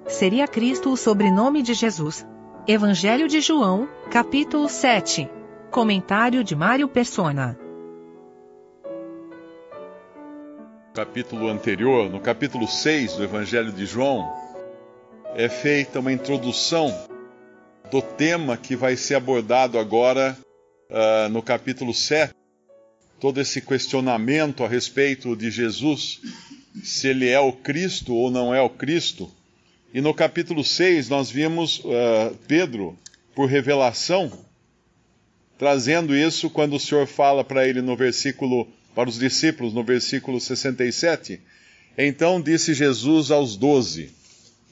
Seria Cristo o sobrenome de Jesus? Evangelho de João, capítulo 7. Comentário de Mário Persona. Capítulo anterior, no capítulo 6 do Evangelho de João, é feita uma introdução do tema que vai ser abordado agora no capítulo 7. Todo esse questionamento a respeito de Jesus, se ele é o Cristo ou não é o Cristo. E no capítulo 6 nós vimos Pedro, por revelação, trazendo isso quando o Senhor fala para ele para os discípulos, no versículo 67. Então disse Jesus aos 12: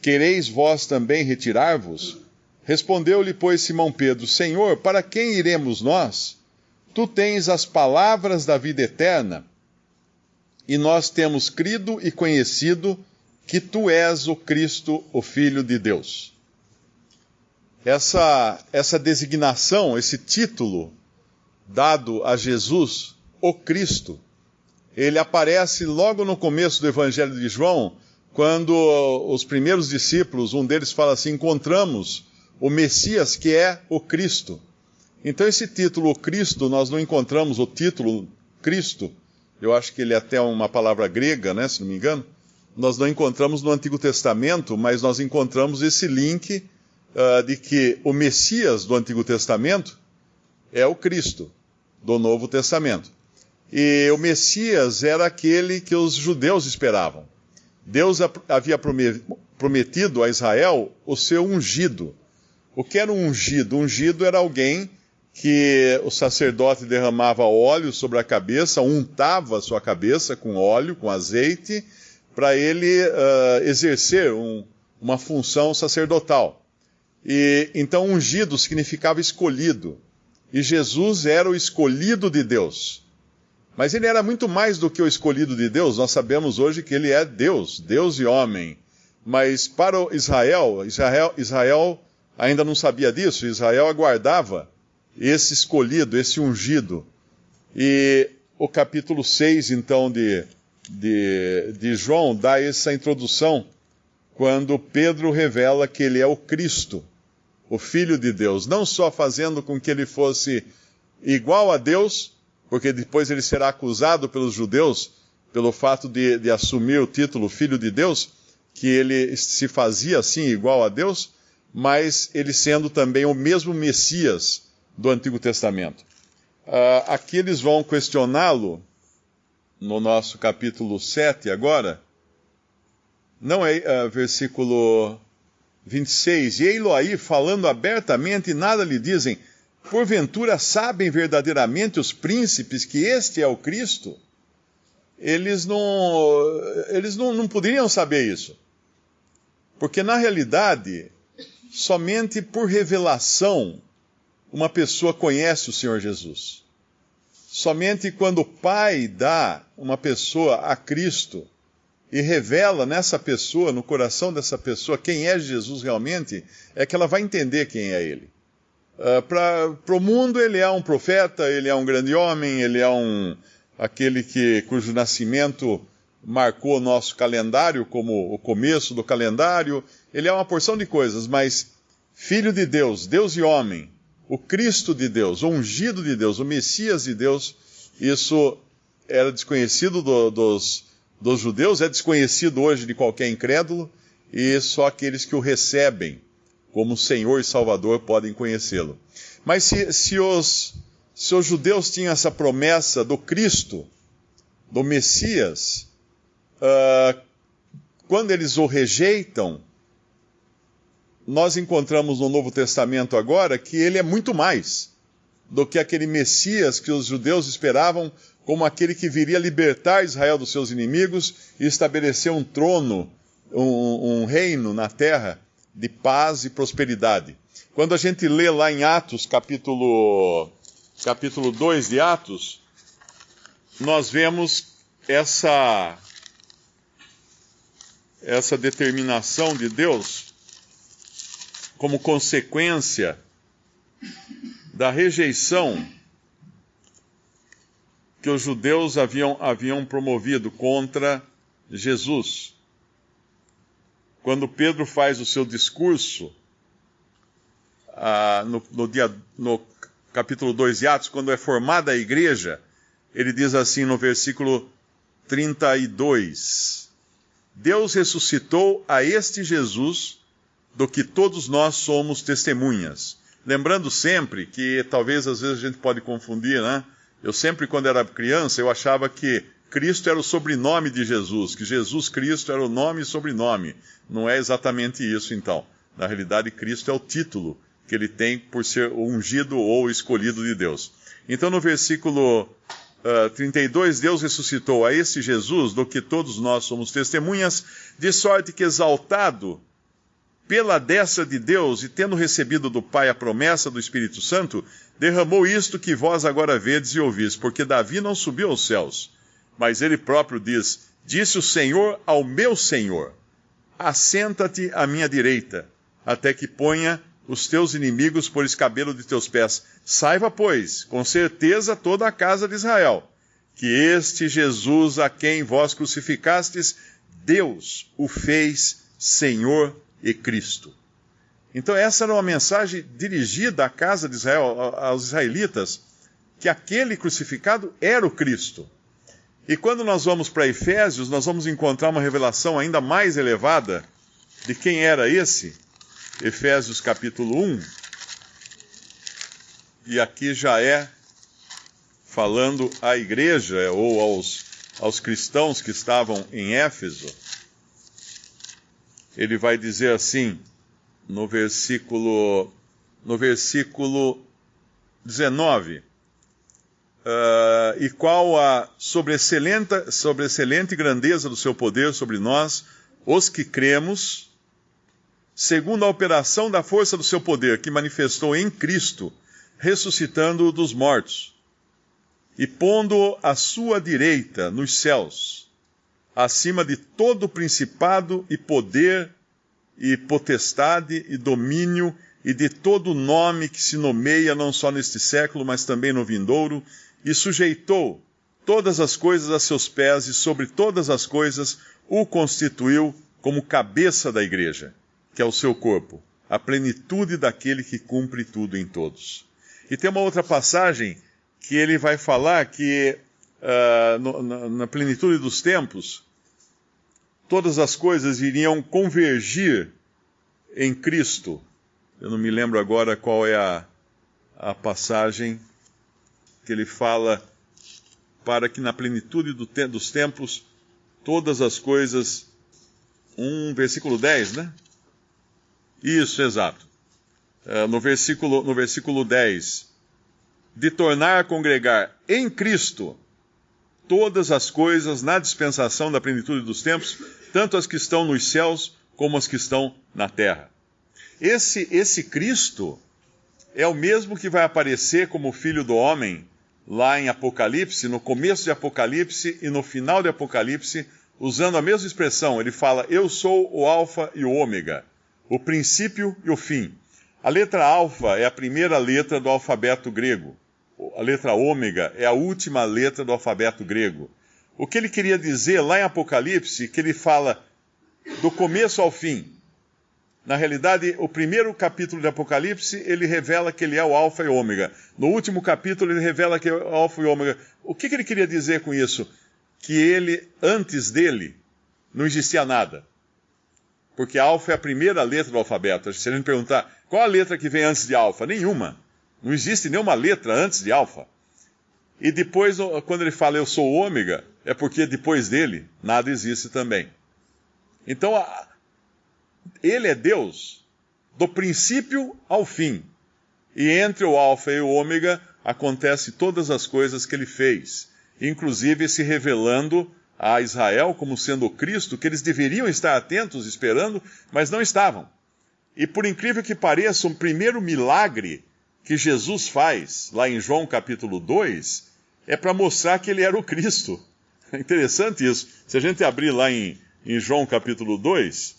Quereis vós também retirar-vos? Respondeu-lhe, pois, Simão Pedro: Senhor, para quem iremos nós? Tu tens as palavras da vida eterna, e nós temos crido e conhecido que tu és o Cristo, o Filho de Deus. Essa designação, esse título dado a Jesus, o Cristo, ele aparece logo no começo do Evangelho de João, quando os primeiros discípulos, um deles fala assim: encontramos o Messias, que é o Cristo. Então esse título, o Cristo, nós não encontramos o título Cristo, eu acho que ele é até uma palavra grega, né, se não me engano. Nós não encontramos no Antigo Testamento, mas nós encontramos esse link de que o Messias do Antigo Testamento é o Cristo do Novo Testamento. E o Messias era aquele que os judeus esperavam. Deus havia prometido a Israel o seu ungido. O que era um ungido? Ungido era alguém que o sacerdote derramava óleo sobre a cabeça, untava a sua cabeça com óleo, com azeite, para ele exercer uma função sacerdotal. E então ungido significava escolhido. E Jesus era o escolhido de Deus. Mas ele era muito mais do que o escolhido de Deus. Nós sabemos hoje que ele é Deus, Deus e homem. Mas para Israel ainda não sabia disso. Israel aguardava esse escolhido, esse ungido. E o capítulo 6, então, de João dá essa introdução quando Pedro revela que ele é o Cristo, o Filho de Deus, não só fazendo com que ele fosse igual a Deus, porque depois ele será acusado pelos judeus pelo fato de assumir o título Filho de Deus, que ele se fazia assim igual a Deus, mas ele sendo também o mesmo Messias do Antigo Testamento. Aqui eles vão questioná-lo no nosso capítulo 7 agora, não é versículo 26, e ei-lo aí falando abertamente, e nada lhe dizem, porventura sabem verdadeiramente os príncipes que este é o Cristo? Eles não poderiam saber isso, porque na realidade, somente por revelação, uma pessoa conhece o Senhor Jesus. Somente quando o Pai dá uma pessoa a Cristo e revela nessa pessoa, no coração dessa pessoa, quem é Jesus realmente, é que ela vai entender quem é Ele. Para o mundo, ele é um profeta, ele é um grande homem, ele é aquele cujo nascimento marcou o nosso calendário como o começo do calendário. Ele é uma porção de coisas, mas Filho de Deus, Deus e homem, o Cristo de Deus, o ungido de Deus, o Messias de Deus, isso era desconhecido dos judeus, é desconhecido hoje de qualquer incrédulo, e só aqueles que o recebem como Senhor e Salvador podem conhecê-lo. Mas se os judeus tinham essa promessa do Cristo, do Messias, quando eles o rejeitam, nós encontramos no Novo Testamento agora que ele é muito mais do que aquele Messias que os judeus esperavam como aquele que viria libertar Israel dos seus inimigos e estabelecer um trono, um reino na terra de paz e prosperidade. Quando a gente lê lá em Atos, capítulo 2 de Atos, nós vemos essa determinação de Deus como consequência da rejeição que os judeus haviam promovido contra Jesus. quando Pedro faz o seu discurso, no capítulo 2 de Atos, quando é formada a igreja, ele diz assim no versículo 32, Deus ressuscitou a este Jesus, do que todos nós somos testemunhas. Lembrando sempre que, talvez às vezes a gente pode confundir, né? Eu sempre, quando era criança, eu achava que Cristo era o sobrenome de Jesus, que Jesus Cristo era o nome e sobrenome. Não é exatamente isso, então. Na realidade, Cristo é o título que ele tem por ser o ungido ou escolhido de Deus. Então, no versículo 32, Deus ressuscitou a esse Jesus, do que todos nós somos testemunhas, de sorte que, exaltado pela destra de Deus, e tendo recebido do Pai a promessa do Espírito Santo, derramou isto que vós agora vedes e ouvis, porque Davi não subiu aos céus, mas ele próprio diz, disse o Senhor ao meu Senhor, assenta-te à minha direita, até que ponha os teus inimigos por escabelo de teus pés. Saiba, pois, com certeza toda a casa de Israel, que este Jesus a quem vós crucificastes, Deus o fez Senhor e Cristo. Então essa era uma mensagem dirigida à casa de Israel, aos israelitas, que aquele crucificado era o Cristo. E quando nós vamos para Efésios, nós vamos encontrar uma revelação ainda mais elevada de quem era esse. Efésios capítulo 1, e aqui já é falando à igreja, ou aos cristãos que estavam em Éfeso. Ele vai dizer assim, no versículo 19, e qual a sobreexcelente grandeza do seu poder sobre nós, os que cremos, segundo a operação da força do seu poder, que manifestou em Cristo, ressuscitando-o dos mortos, e pondo-o à sua direita nos céus, acima de todo principado e poder, e potestade, e domínio, e de todo nome que se nomeia não só neste século, mas também no vindouro, e sujeitou todas as coisas a seus pés, e sobre todas as coisas o constituiu como cabeça da igreja, que é o seu corpo, a plenitude daquele que cumpre tudo em todos. E tem uma outra passagem que ele vai falar que na plenitude dos tempos, todas as coisas iriam convergir em Cristo. Eu não me lembro agora qual é a passagem que ele fala, para que na plenitude dos tempos, todas as coisas... versículo 10, né? Isso, exato. No versículo 10, de tornar a congregar em Cristo todas as coisas na dispensação da plenitude dos tempos, tanto as que estão nos céus como as que estão na terra. Esse Cristo é o mesmo que vai aparecer como Filho do Homem lá em Apocalipse, no começo de Apocalipse e no final de Apocalipse, usando a mesma expressão. Ele fala, eu sou o Alfa e o Ômega, o princípio e o fim. A letra alfa é a primeira letra do alfabeto grego. A letra ômega é a última letra do alfabeto grego. O que ele queria dizer lá em Apocalipse, que ele fala do começo ao fim. Na realidade, o primeiro capítulo de Apocalipse, ele revela que ele é o alfa e o ômega. No último capítulo, ele revela que é o alfa e o ômega. O que ele queria dizer com isso? Que ele, antes dele, não existia nada. Porque alfa é a primeira letra do alfabeto. Se a gente perguntar, qual a letra que vem antes de alfa? Nenhuma. Não existe nenhuma letra antes de alfa. E depois, quando ele fala eu sou ômega, é porque depois dele, nada existe também. Então, ele é Deus do princípio ao fim. E entre o alfa e o ômega, acontecem todas as coisas que ele fez. Inclusive se revelando a Israel como sendo o Cristo, que eles deveriam estar atentos, esperando, mas não estavam. E por incrível que pareça, o primeiro milagre que Jesus faz, lá em João capítulo 2, é para mostrar que ele era o Cristo. É interessante isso. Se a gente abrir lá em João capítulo 2,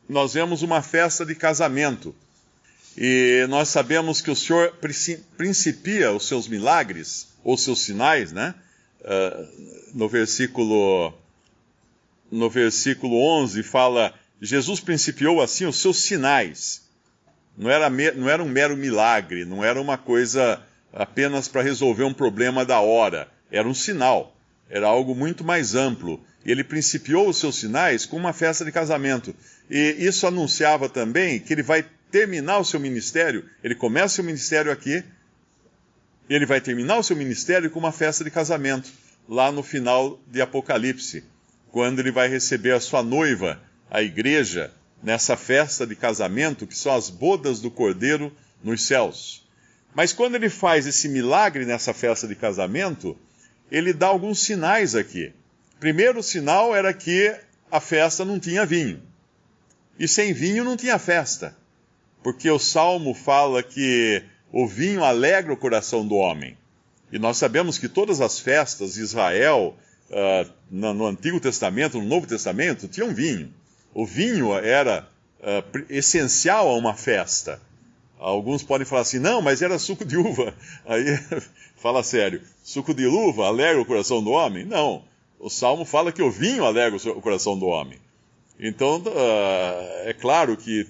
nós vemos uma festa de casamento. E nós sabemos que o Senhor principia os seus milagres, ou seus sinais, né? No versículo no versículo 11, fala: Jesus principiou assim os seus sinais. Não era um mero milagre, não era uma coisa apenas para resolver um problema da hora. Era um sinal, era algo muito mais amplo. Ele principiou os seus sinais com uma festa de casamento. E isso anunciava também que ele vai terminar o seu ministério. Ele começa o ministério aqui, e ele vai terminar o seu ministério com uma festa de casamento, lá no final de Apocalipse, quando ele vai receber a sua noiva, a igreja, nessa festa de casamento, que são as bodas do Cordeiro nos céus. Mas quando ele faz esse milagre nessa festa de casamento, ele dá alguns sinais aqui. Primeiro sinal era que a festa não tinha vinho. E sem vinho não tinha festa. Porque o Salmo fala que o vinho alegra o coração do homem. E nós sabemos que todas as festas de Israel, no Antigo Testamento, no Novo Testamento, tinham vinho. O vinho era essencial a uma festa. Alguns podem falar assim: não, mas era suco de uva. Aí, fala sério, suco de uva alegra o coração do homem? Não, o Salmo fala que o vinho alegra o coração do homem. Então, é claro que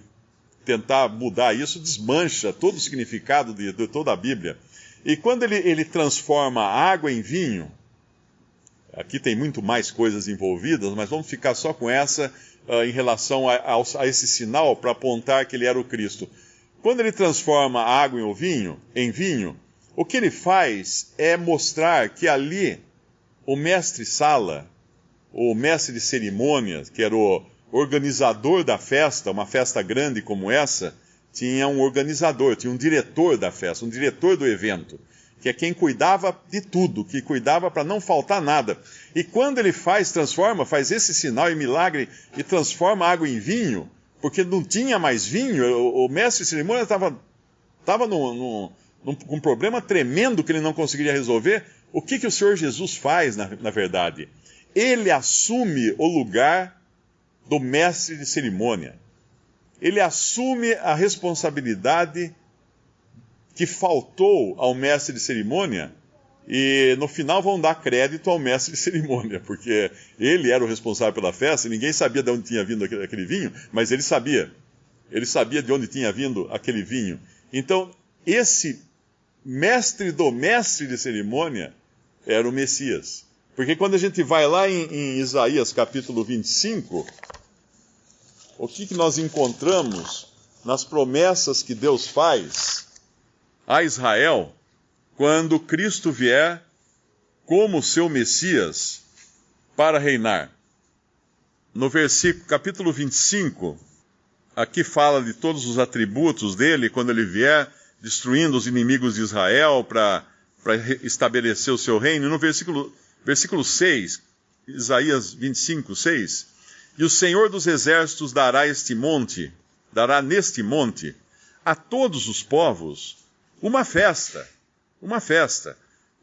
tentar mudar isso desmancha todo o significado de toda a Bíblia. E quando ele transforma a água em vinho, aqui tem muito mais coisas envolvidas, mas vamos ficar só com essa em relação a esse sinal para apontar que ele era o Cristo. Quando ele transforma a água em vinho, o que ele faz é mostrar que ali o mestre-sala, o mestre de cerimônias, que era o organizador da festa, uma festa grande como essa, tinha um organizador, tinha um diretor da festa, um diretor do evento, que é quem cuidava de tudo, que cuidava para não faltar nada. E quando ele faz esse sinal e milagre e transforma a água em vinho, porque não tinha mais vinho, o mestre de cerimônia estava com um problema tremendo que ele não conseguiria resolver. O que o Senhor Jesus faz, na verdade? Ele assume o lugar do mestre de cerimônia. Ele assume a responsabilidade que faltou ao mestre de cerimônia, e no final vão dar crédito ao mestre de cerimônia, porque ele era o responsável pela festa, e ninguém sabia de onde tinha vindo aquele vinho, mas ele sabia de onde tinha vindo aquele vinho. Então, esse mestre do mestre de cerimônia era o Messias. Porque quando a gente vai lá em Isaías capítulo 25, o que nós encontramos nas promessas que Deus faz a Israel quando Cristo vier como seu Messias para reinar? No capítulo 25, aqui fala de todos os atributos dele quando ele vier, destruindo os inimigos de Israel para estabelecer o seu reino. No versículo 6, Isaías 25, 6, e o Senhor dos Exércitos dará neste monte a todos os povos uma festa,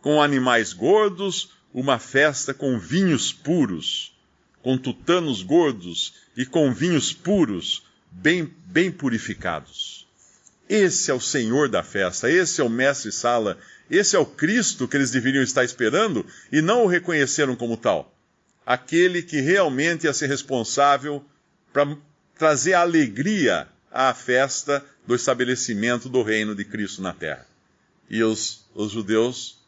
com animais gordos, uma festa com vinhos puros, com tutanos gordos e com vinhos puros, bem purificados. Esse é o Senhor da festa, esse é o mestre-sala, esse é o Cristo que eles deveriam estar esperando e não o reconheceram como tal. Aquele que realmente ia ser responsável para trazer alegria à festa do estabelecimento do reino de Cristo na terra. E os judeus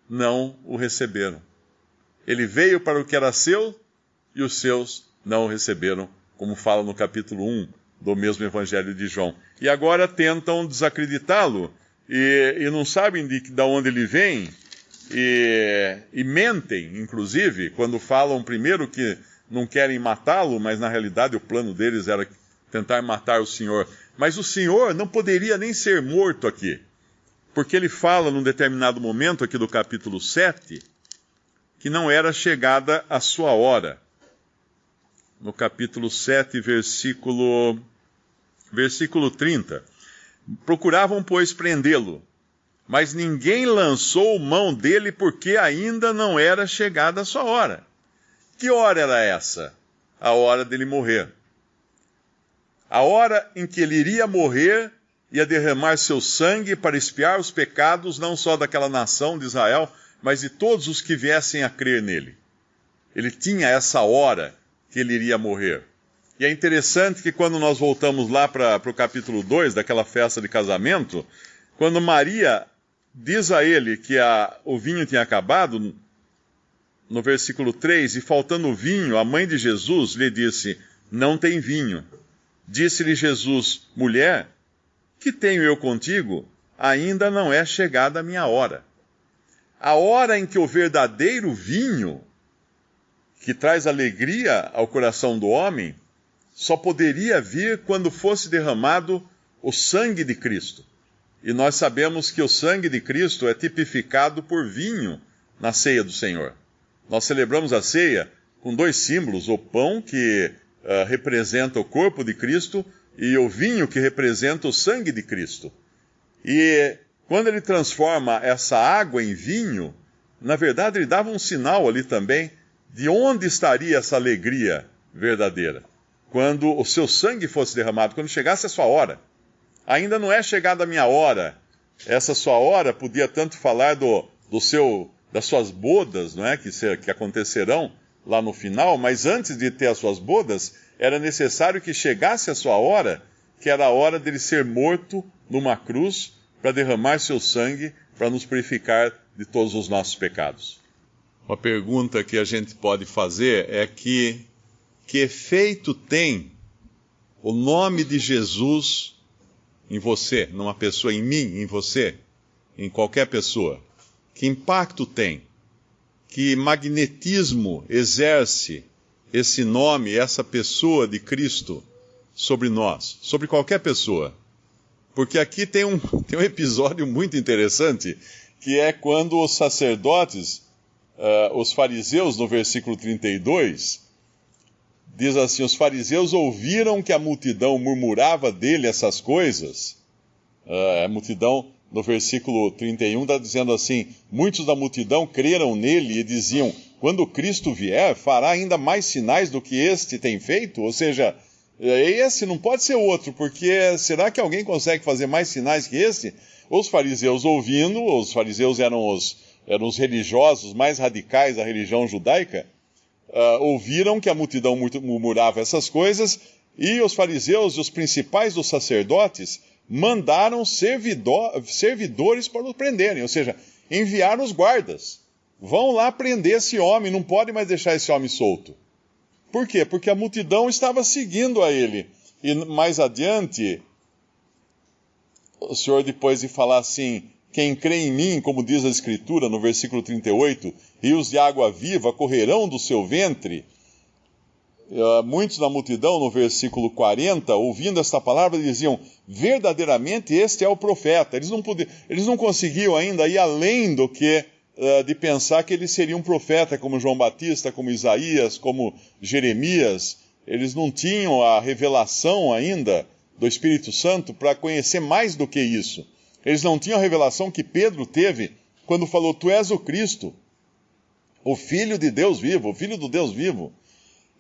não o receberam. Ele veio para o que era seu e os seus não o receberam, como fala no capítulo 1 do mesmo Evangelho de João. E agora tentam desacreditá-lo e não sabem de onde ele vem e mentem, inclusive, quando falam primeiro que não querem matá-lo, mas na realidade o plano deles era tentar matar o Senhor. Mas o Senhor não poderia nem ser morto aqui, porque ele fala num determinado momento aqui do capítulo 7 que não era chegada a sua hora. No capítulo 7, versículo 30. Procuravam, pois, prendê-lo, mas ninguém lançou mão dele porque ainda não era chegada a sua hora. Que hora era essa? A hora dele morrer. A hora em que ele iria morrer, ia derramar seu sangue para expiar os pecados, não só daquela nação de Israel, mas de todos os que viessem a crer nele. Ele tinha essa hora que ele iria morrer. E é interessante que quando nós voltamos lá para o capítulo 2, daquela festa de casamento, quando Maria diz a ele que o vinho tinha acabado, no versículo 3, e faltando vinho, a mãe de Jesus lhe disse, não tem vinho. Disse-lhe Jesus, mulher, que tenho eu contigo? Ainda não é chegada a minha hora. A hora em que o verdadeiro vinho, que traz alegria ao coração do homem, só poderia vir quando fosse derramado o sangue de Cristo. E nós sabemos que o sangue de Cristo é tipificado por vinho na ceia do Senhor. Nós celebramos a ceia com dois símbolos, o pão que representa o corpo de Cristo e o vinho que representa o sangue de Cristo. E quando ele transforma essa água em vinho, na verdade ele dava um sinal ali também de onde estaria essa alegria verdadeira. Quando o seu sangue fosse derramado, quando chegasse a sua hora. Ainda não é chegada a minha hora. Essa sua hora podia tanto falar das suas bodas, não é? Que acontecerão lá no final, mas antes de ter as suas bodas, era necessário que chegasse a sua hora, que era a hora dele ser morto numa cruz para derramar seu sangue, para nos purificar de todos os nossos pecados. Uma pergunta que a gente pode fazer é que efeito tem o nome de Jesus em você, numa pessoa, em mim, em você, em qualquer pessoa? Que impacto tem? Que magnetismo exerce esse nome, essa pessoa de Cristo sobre nós, sobre qualquer pessoa? Porque aqui tem um episódio muito interessante, que é quando os sacerdotes, os fariseus, no versículo 32, diz assim, os fariseus ouviram que a multidão murmurava dele essas coisas. A multidão, no versículo 31, está dizendo assim, muitos da multidão creram nele e diziam, quando Cristo vier, fará ainda mais sinais do que este tem feito? Ou seja, esse não pode ser outro, porque será que alguém consegue fazer mais sinais que esse? Os fariseus ouvindo, os fariseus eram os religiosos mais radicais da religião judaica, ouviram que a multidão murmurava essas coisas, e os fariseus e os principais dos sacerdotes mandaram servidores para o prenderem, ou seja, enviaram os guardas. Vão lá prender esse homem, não pode mais deixar esse homem solto. Por quê? Porque a multidão estava seguindo a ele. E mais adiante, o Senhor, depois de falar assim, quem crê em mim, como diz a Escritura, no versículo 38, rios de água viva correrão do seu ventre. Muitos da multidão, no versículo 40, ouvindo esta palavra, diziam, verdadeiramente este é o profeta. Eles não conseguiam ainda ir além do que de pensar que ele seria um profeta, como João Batista, como Isaías, como Jeremias. Eles não tinham a revelação ainda do Espírito Santo para conhecer mais do que isso. Eles não tinham a revelação que Pedro teve quando falou, tu és o Cristo, o Filho de Deus vivo, o Filho do Deus vivo.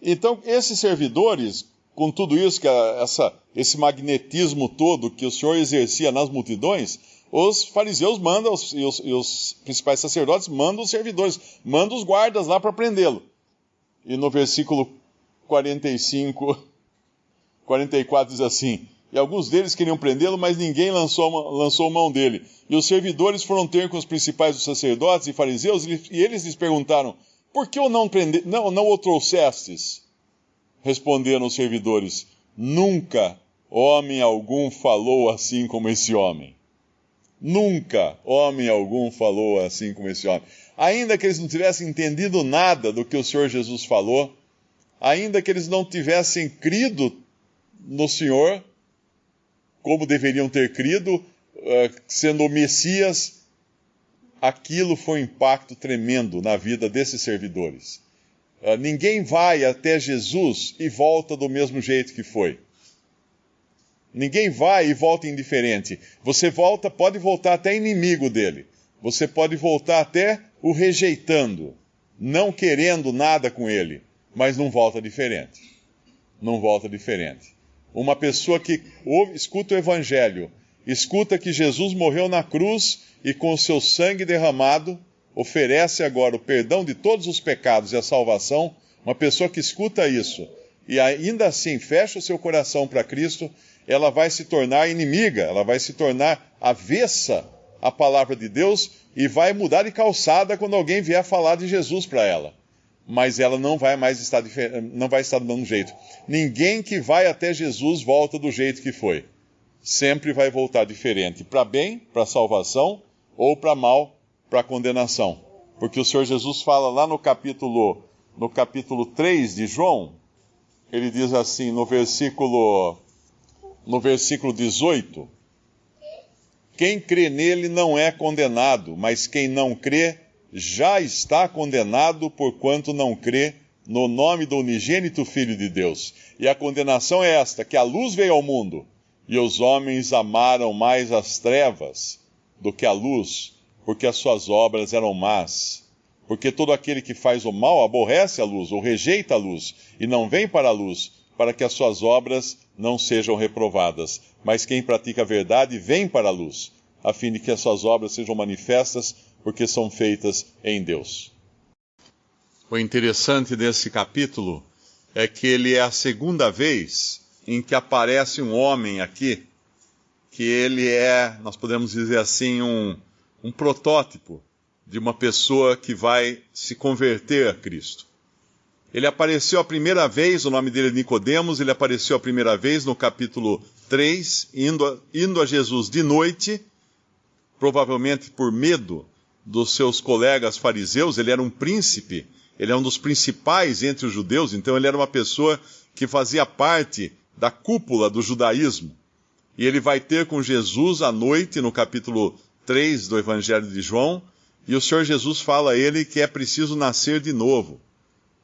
Então, esses servidores, com tudo isso, esse magnetismo todo que o Senhor exercia nas multidões, os fariseus mandam, e os principais sacerdotes mandam os servidores, mandam os guardas lá para prendê-lo. E no versículo 44 diz assim, e alguns deles queriam prendê-lo, mas ninguém lançou mão dele. E os servidores foram ter com os principais dos sacerdotes e fariseus, e eles lhes perguntaram, por que não o trouxestes? Responderam os servidores, nunca homem algum falou assim como esse homem. Nunca homem algum falou assim como esse homem. Ainda que eles não tivessem entendido nada do que o Senhor Jesus falou, ainda que eles não tivessem crido no Senhor, como deveriam ter crido, sendo o Messias, aquilo foi um impacto tremendo na vida desses servidores. Ninguém vai até Jesus e volta do mesmo jeito que foi. Ninguém vai e volta indiferente. Você pode voltar até inimigo dele. Você pode voltar até o rejeitando, não querendo nada com ele, mas não volta diferente. Não volta diferente. Uma pessoa que escuta o Evangelho, escuta que Jesus morreu na cruz e com o seu sangue derramado, oferece agora o perdão de todos os pecados e a salvação, Uma pessoa que escuta isso e ainda assim fecha o seu coração para Cristo, ela vai se tornar inimiga, ela vai se tornar avessa à palavra de Deus e vai mudar de calçada quando alguém vier falar de Jesus para ela. Mas ela não vai mais estar do mesmo jeito. Ninguém que vai até Jesus volta do jeito que foi. Sempre vai voltar diferente, para bem, para salvação, ou para mal, para condenação. Porque o Senhor Jesus fala lá no capítulo 3 de João, ele diz assim, no versículo 18, quem crê nele não é condenado, mas quem não crê já está condenado, porquanto não crê no nome do unigênito Filho de Deus. E a condenação é esta, que a luz veio ao mundo, e os homens amaram mais as trevas do que a luz, porque as suas obras eram más. Porque todo aquele que faz o mal aborrece a luz, ou rejeita a luz, e não vem para a luz, para que as suas obras não sejam reprovadas. Mas quem pratica a verdade vem para a luz, a fim de que as suas obras sejam manifestas, porque são feitas em Deus. O interessante desse capítulo é que ele é a segunda vez em que aparece um homem aqui, que ele é, nós podemos dizer assim, um protótipo de uma pessoa que vai se converter a Cristo. Ele apareceu a primeira vez, o nome dele é Nicodemos, ele apareceu a primeira vez no capítulo 3, indo a Jesus de noite, provavelmente por medo dos seus colegas fariseus. Ele era um príncipe, ele é um dos principais entre os judeus, então ele era uma pessoa que fazia parte da cúpula do judaísmo. E ele vai ter com Jesus à noite, no capítulo 3 do Evangelho de João, e o Senhor Jesus fala a ele que é preciso nascer de novo.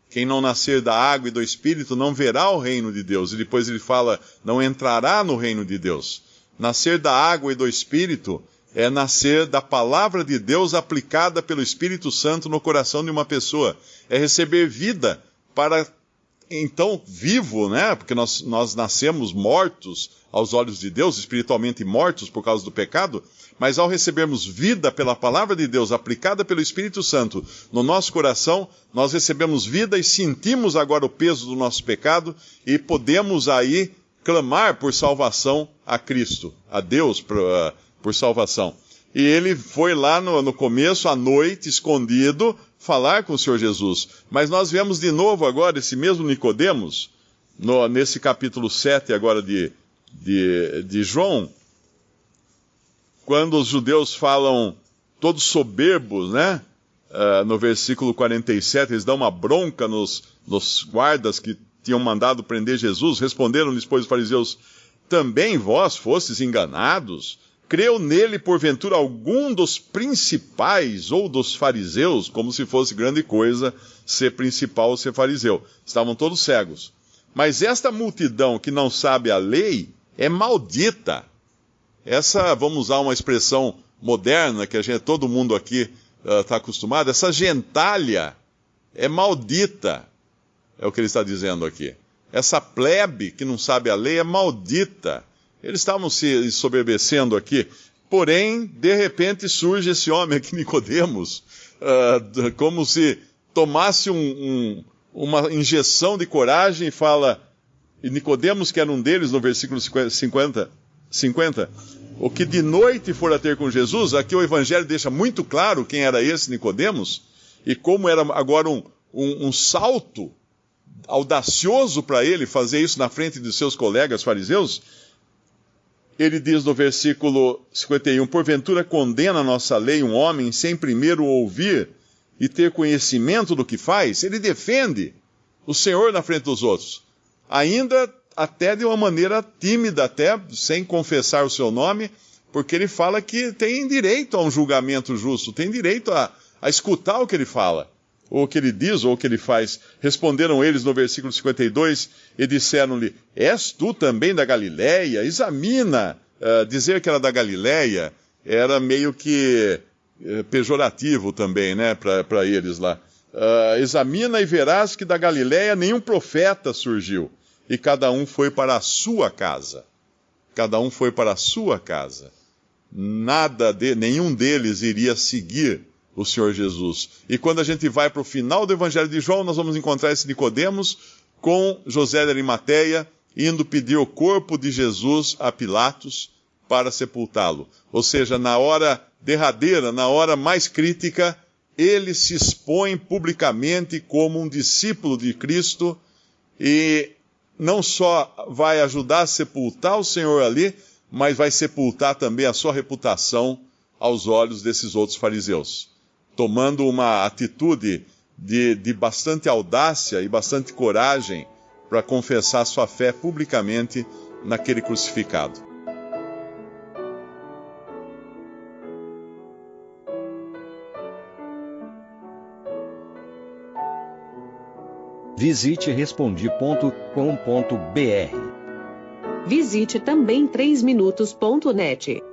Quem não nascer da água e do Espírito não verá o reino de Deus. E depois ele fala, não entrará no reino de Deus. Nascer da água e do Espírito é nascer da palavra de Deus aplicada pelo Espírito Santo no coração de uma pessoa. É receber vida para, então, vivo, né? Porque nós nascemos mortos aos olhos de Deus, espiritualmente mortos por causa do pecado, mas ao recebermos vida pela palavra de Deus aplicada pelo Espírito Santo no nosso coração, nós recebemos vida e sentimos agora o peso do nosso pecado e podemos aí clamar por salvação a Cristo, a Deus por salvação. E ele foi lá no começo, à noite, escondido, falar com o Senhor Jesus. Mas nós vemos de novo agora esse mesmo Nicodemos, nesse capítulo 7 agora de João, quando os judeus falam todos soberbos, né? No versículo 47, eles dão uma bronca nos guardas que tinham mandado prender Jesus. Responderam-lhes, pois, os fariseus, também vós fostes enganados? Creu nele, porventura, algum dos principais ou dos fariseus, como se fosse grande coisa ser principal ou ser fariseu. Estavam todos cegos. Mas esta multidão que não sabe a lei é maldita. Essa, vamos usar uma expressão moderna, que todo mundo aqui está acostumado, essa gentalha é maldita, é o que ele está dizendo aqui. Essa plebe que não sabe a lei é maldita. Eles estavam se soberbecendo aqui, porém, de repente surge esse homem aqui, Nicodemos, como se tomasse uma injeção de coragem e fala, e Nicodemos, que era um deles, no versículo 50, o que de noite for a ter com Jesus, aqui o Evangelho deixa muito claro quem era esse Nicodemos, e como era agora um salto audacioso para ele fazer isso na frente de seus colegas fariseus. Ele diz no versículo 51, porventura condena a nossa lei um homem sem primeiro ouvir e ter conhecimento do que faz? Ele defende o Senhor na frente dos outros, ainda até de uma maneira tímida, até sem confessar o seu nome, porque ele fala que tem direito a um julgamento justo, tem direito a escutar o que ele fala, ou o que ele diz, ou o que ele faz. Responderam eles no versículo 52 e disseram-lhe, és tu também da Galileia? Examina. Dizer que era da Galileia era meio que pejorativo também, né, para eles lá. Examina e verás que da Galileia nenhum profeta surgiu, e cada um foi para a sua casa. Cada um foi para a sua casa. Nenhum deles iria seguir o Senhor Jesus. E quando a gente vai para o final do Evangelho de João, nós vamos encontrar esse Nicodemos com José de Arimateia, indo pedir o corpo de Jesus a Pilatos para sepultá-lo. Ou seja, na hora derradeira, na hora mais crítica, ele se expõe publicamente como um discípulo de Cristo e não só vai ajudar a sepultar o Senhor ali, mas vai sepultar também a sua reputação aos olhos desses outros fariseus, tomando uma atitude de bastante audácia e bastante coragem para confessar sua fé publicamente naquele crucificado. Visite Respondi.com.br. Visite também 3minutos.net.